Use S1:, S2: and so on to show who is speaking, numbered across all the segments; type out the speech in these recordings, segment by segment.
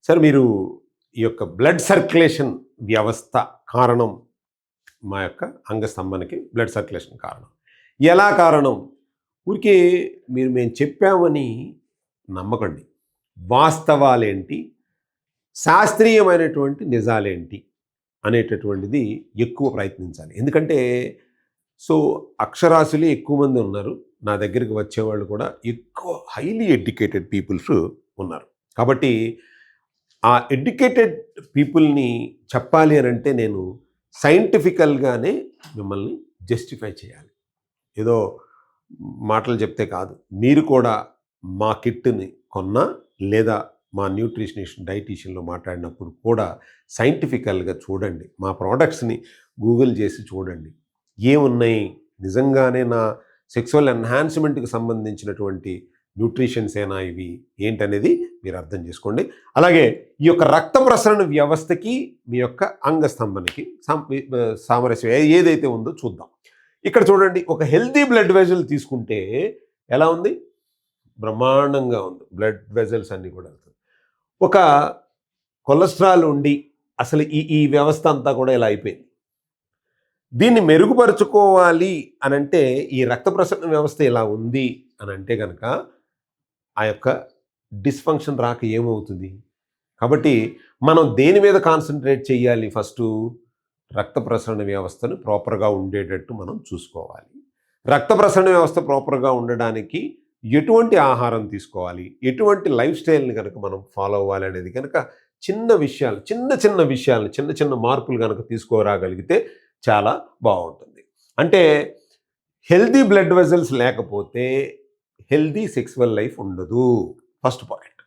S1: Sir మీరు ఈ యొక్క బ్లడ్ సర్క్యులేషన్ వ్యవస్థ కారణం మా యొక్క అంగస్తంభనకి బ్లడ్ సర్క్యులేషన్ కారణం. ఎలా కారణం? ఊరికే మేము చెప్పామని నమ్మకండి. వాస్తవాలేంటి? శాస్త్రీయమైనటువంటి నిజాలేంటి? అనేటటువంటిది ఎక్కువ ప్రయత్నించాలి. ఎందుకంటే అక్షరాస్యులే ఎక్కువ మంది ఉన్నారు. నా దగ్గరికి వచ్చేవాళ్ళు కూడా ఎక్కువ హైలీ ఎడ్యుకేటెడ్ పీపుల్స్ ఉన్నారు. కాబట్టి ఆ ఎడ్యుకేటెడ్ పీపుల్ని చెప్పాలి అనంటే నేను సైంటిఫికల్గానే మిమ్మల్ని జస్టిఫై చేయాలి. ఏదో మాటలు చెప్తే కాదు. మీరు కూడా మా కిట్ని కొన్నా లేదా మా న్యూట్రిషనిస్ట్ డైటీషియన్లో మాట్లాడినప్పుడు కూడా సైంటిఫికల్గా చూడండి. మా ప్రోడక్ట్స్ని గూగుల్ చేసి చూడండి. ఏమున్నాయి నిజంగానే నా సెక్సువల్ ఎన్హాన్స్మెంట్కి సంబంధించినటువంటి న్యూట్రిషన్స్ ఏనా ఇవి ఏంటనేది మీరు అర్థం చేసుకోండి. అలాగే ఈ యొక్క రక్త ప్రసరణ వ్యవస్థకి మీ యొక్క అంగస్తంభనకి సామరస్యం ఏదైతే ఉందో చూద్దాం. ఇక్కడ చూడండి, ఒక హెల్తీ బ్లడ్ వెజల్ తీసుకుంటే ఎలా ఉంది? బ్రహ్మాండంగా ఉంది. బ్లడ్ వెజల్స్ అన్నీ కూడా ఒక కొలెస్ట్రాల్ ఉండి అసలు ఈ వ్యవస్థ అంతా కూడా ఇలా అయిపోయింది. దీన్ని మెరుగుపరుచుకోవాలి అనంటే ఈ రక్త ప్రసరణ వ్యవస్థ ఇలా ఉంది అని అంటే కనుక ఆ యొక్క డిస్ఫంక్షన్ రాక ఏమవుతుంది? కాబట్టి మనం దేని మీద కాన్సన్ట్రేట్ చేయాలి? ఫస్టు రక్త ప్రసరణ వ్యవస్థను ప్రాపర్గా ఉండేటట్టు మనం చూసుకోవాలి. రక్త ప్రసరణ వ్యవస్థ ప్రాపర్గా ఉండడానికి ఎటువంటి ఆహారం తీసుకోవాలి, ఎటువంటి లైఫ్ స్టైల్ని కనుక మనం ఫాలో అవ్వాలి అనేది కనుక చిన్న విషయాలు, చిన్న విషయాలు, చిన్న మార్పులు కనుక తీసుకోరాగలిగితే చాలా బాగుంటుంది. అంటే హెల్దీ బ్లడ్ వెజల్స్ లేకపోతే హెల్దీ సెక్సువల్ లైఫ్ ఉండదు. First point.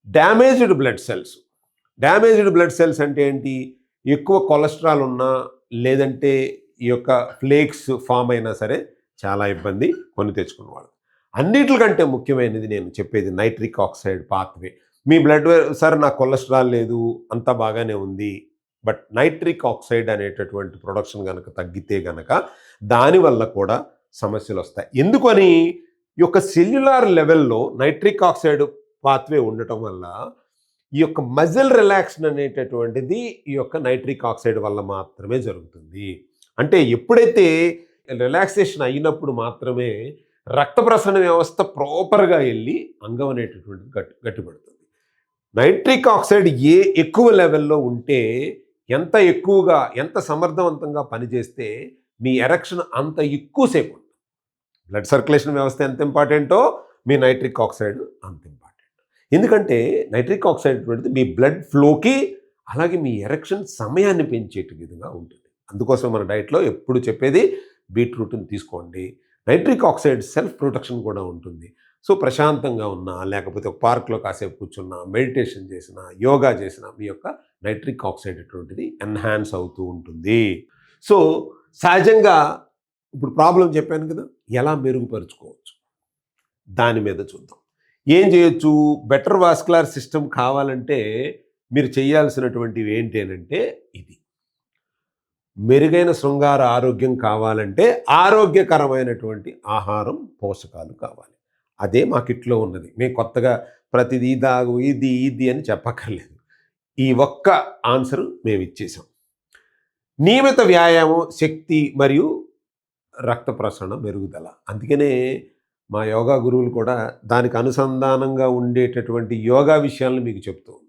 S1: Damaged blood cells అంటే ఏంటి? ఎక్కువ కొలెస్ట్రాల్ ఉన్నా లేదంటే ఈ యొక్క ఫ్లేక్స్ ఫామ్ అయినా సరే చాలా ఇబ్బంది కొని తెచ్చుకున్నవాళ్ళు. అన్నిటికంటే ముఖ్యమైనది నేను చెప్పేది నైట్రిక్ ఆక్సైడ్ పాత్వే. మీ బ్లడ్ సార్ నాకు కొలెస్ట్రాల్ లేదు, అంతా బాగానే ఉంది, బట్ నైట్రిక్ ఆక్సైడ్ అనేటటువంటి ప్రొడక్షన్ కనుక తగ్గితే కనుక దానివల్ల కూడా సమస్యలు వస్తాయి. ఎందుకని? ఈ యొక్క సెల్యులార్ లెవెల్లో నైట్రిక్ ఆక్సైడ్ పాత్వే ఉండటం వల్ల ఈ యొక్క మజిల్ రిలాక్షన్ అనేటటువంటిది ఈ యొక్క నైట్రిక్ ఆక్సైడ్ వల్ల మాత్రమే జరుగుతుంది. అంటే ఎప్పుడైతే రిలాక్సేషన్ అయినప్పుడు మాత్రమే రక్త ప్రసరణ వ్యవస్థ ప్రాపర్గా వెళ్ళి అంగం అనేటటువంటిది గట్టిపడుతుంది. నైట్రిక్ ఆక్సైడ్ ఎక్కువ లెవెల్లో ఉంటే ఎంత ఎక్కువగా ఎంత సమర్థవంతంగా పనిచేస్తే మీ ఎరెక్షన్ అంత ఎక్కువసేపు ఉంటుంది. బ్లడ్ సర్క్యులేషన్ వ్యవస్థ ఎంత ఇంపార్టెంటో మీ నైట్రిక్ ఆక్సైడ్ అంత ఇంపార్టెంట్. ఎందుకంటే నైట్రిక్ ఆక్సైడ్ అనేటువంటిది మీ బ్లడ్ ఫ్లోకి అలాగే మీ ఎరెక్షన్ సమయాన్ని పెంచేట విధంగా ఉంటుంది. అందుకోసం మన డైట్లో ఎప్పుడు చెప్పేది బీట్రూట్ని తీసుకోండి. నైట్రిక్ ఆక్సైడ్ సెల్ఫ్ ప్రొటెక్షన్ కూడా ఉంటుంది. ప్రశాంతంగా ఉన్నా లేకపోతే ఒక పార్క్లో కాసేపు కూర్చున్నా, మెడిటేషన్ చేసినా, యోగా చేసినా మీ యొక్క నైట్రిక్ ఆక్సైడ్ అటువంటిది ఎన్హాన్స్ అవుతూ ఉంటుంది. సహజంగా ఇప్పుడు ప్రాబ్లం చెప్పాను కదా, ఎలా మెరుగుపరుచుకోవచ్చు దాని మీద చూద్దాం. ఏం చేయొచ్చు? బెటర్ వాస్కులర్ సిస్టమ్ కావాలంటే మీరు చేయాల్సినటువంటివి ఏంటి అనంటే ఇది. మెరుగైన శృంగార ఆరోగ్యం కావాలంటే ఆరోగ్యకరమైనటువంటి ఆహారం, పోషకాలు కావాలి. అదే మా కిట్లో ఉన్నది. మేము కొత్తగా ప్రతిదీ దాగు ఇది అని చెప్పక్కర్లేదు. ఈ ఒక్క ఆన్సరు మేము ఇచ్చేసాం. నియమిత వ్యాయామం, శక్తి మరియు రక్త ప్రసరణ మెరుగుదల. అందుకనే మా యోగా గురువులు కూడా దానికి అనుసంధానంగా ఉండేటటువంటి యోగా విషయాలను మీకు చెప్తూ ఉన్నారు.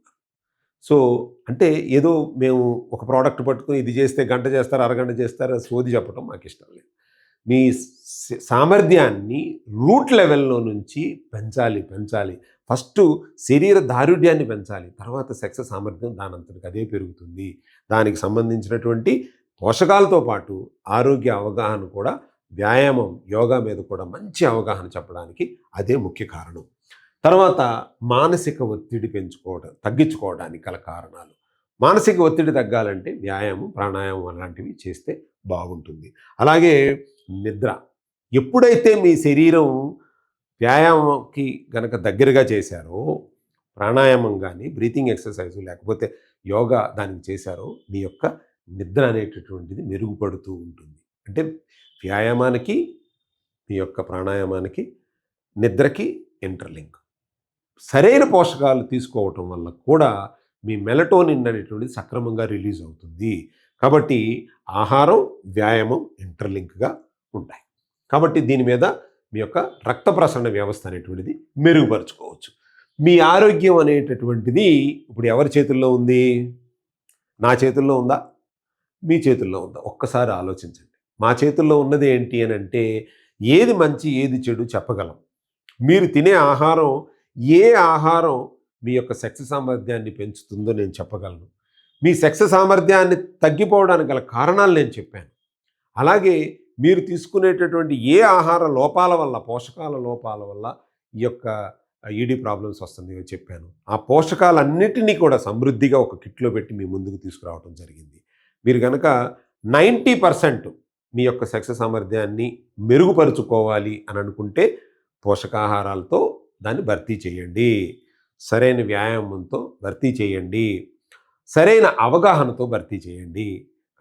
S1: అంటే ఏదో మేము ఒక ప్రోడక్ట్ పట్టుకుని ఇది చేస్తే గంట చేస్తారు, అరగంట చేస్తారు, సోది చెప్పడం మాకు ఇష్టం లేదు. మీ సామర్థ్యాన్ని రూట్ లెవెల్లో నుంచి పెంచాలి. ఫస్ట్ శరీర దారుఢ్యాన్ని పెంచాలి, తర్వాత సెక్స్ సామర్థ్యం దానంతటికి అదే పెరుగుతుంది. దానికి సంబంధించినటువంటి పోషకాలతో పాటు ఆరోగ్య అవగాహన కూడా, వ్యాయామం, యోగా మీద కూడా మంచి అవగాహన చెప్పడానికి అదే ముఖ్య కారణం. తర్వాత మానసిక ఒత్తిడి తగ్గించుకోవడానికి గల కారణాలు. మానసిక ఒత్తిడి తగ్గాలంటే వ్యాయామం, ప్రాణాయామం అలాంటివి చేస్తే బాగుంటుంది. అలాగే నిద్ర. ఎప్పుడైతే మీ శరీరం వ్యాయామంకి గనక దగ్గరగా చేశారో, ప్రాణాయామం కానీ, బ్రీతింగ్ ఎక్సర్సైజు లేకపోతే యోగా దానికి చేశారో, మీ యొక్క నిద్ర అనేటటువంటిది మెరుగుపడుతూ ఉంటుంది. అంటే వ్యాయామానికి, మీ యొక్క ప్రాణాయామానికి, నిద్రకి ఇంటర్లింక్. సరైన పోషకాలు తీసుకోవటం వల్ల కూడా మీ మెలటోనిన్ అనేటువంటిది సక్రమంగా రిలీజ్ అవుతుంది. కాబట్టి ఆహారం, వ్యాయామం ఇంటర్లింక్‌గా ఉంటాయి. కాబట్టి దీని మీద మీ యొక్క రక్త ప్రసరణ వ్యవస్థ అనేటువంటిది మెరుగుపరుచుకోవచ్చు. మీ ఆరోగ్యం అనేటటువంటిది ఇప్పుడు ఎవరి చేతుల్లో ఉంది? నా చేతుల్లో ఉందా? మీ చేతుల్లో ఉందా? ఒక్కసారి ఆలోచించండి. మా చేతుల్లో ఉన్నది ఏంటి అనంటే, ఏది మంచి, ఏది చెడు చెప్పగలం. మీరు తినే ఆహారం, ఏ ఆహారం మీ యొక్క సెక్స్ సామర్థ్యాన్ని పెంచుతుందో నేను చెప్పగలను. మీ సెక్స్ సామర్థ్యాన్ని తగ్గిపోవడానికి గల కారణాలు నేను చెప్పాను. అలాగే మీరు తీసుకునేటటువంటి ఏ ఆహార లోపాల వల్ల, పోషకాల లోపాల వల్ల ఈ యొక్క ఈడీ ప్రాబ్లమ్స్ వస్తున్నాయో చెప్పాను. ఆ పోషకాలన్నిటినీ కూడా సమృద్ధిగా ఒక కిట్‌లో పెట్టి మీ ముందుకు తీసుకురావడం జరిగింది. మీరు గనక 90% మీ యొక్క సెక్స్ సామర్థ్యాన్ని మెరుగుపరుచుకోవాలి అని అనుకుంటే పోషకాహారాలతో దాన్ని భర్తీ చేయండి. సరైన వ్యాయామంతో భర్తీ చేయండి. సరైన అవగాహనతో భర్తీ చేయండి.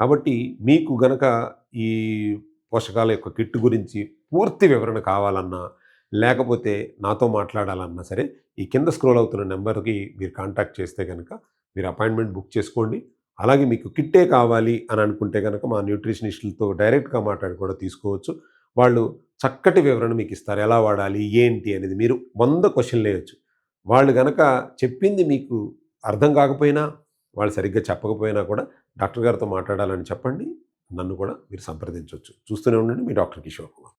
S1: కాబట్టి మీకు గనక ఈ పోషకాల యొక్క కిట్ గురించి పూర్తి వివరణ కావాలన్నా, లేకపోతే నాతో మాట్లాడాలన్నా సరే, ఈ కింద స్క్రోల్ అవుతున్న నెంబర్‌కి మీరు కాంటాక్ట్ చేస్తే గనక మీరు అపాయింట్మెంట్ బుక్ చేసుకోండి. అలాగే మీకు కిట్టే కావాలి అని అనుకుంటే గనక మా న్యూట్రిషనిస్టులతో డైరెక్ట్‌గా మాట్లాడి కూడా తీసుకోవచ్చు. వాళ్ళు చక్కటి వివరణ మీకు ఇస్తారు. ఎలా వాడాలి? ఏంటి? అనేది మీరు 100 క్వెషన్‌లేయొచ్చు. వాళ్ళు గనక చెప్పింది మీకు అర్థం కాకపోయినా, వాళ్ళు సరిగ్గా చెప్పకపోయినా కూడా డాక్టర్ గారితో మాట్లాడాలని చెప్పండి. నన్ను కూడా మీరు సంప్రదించొచ్చు. చూస్తూనే ఉండండి మీ డాక్టర్ కిషోర్ కుమార్.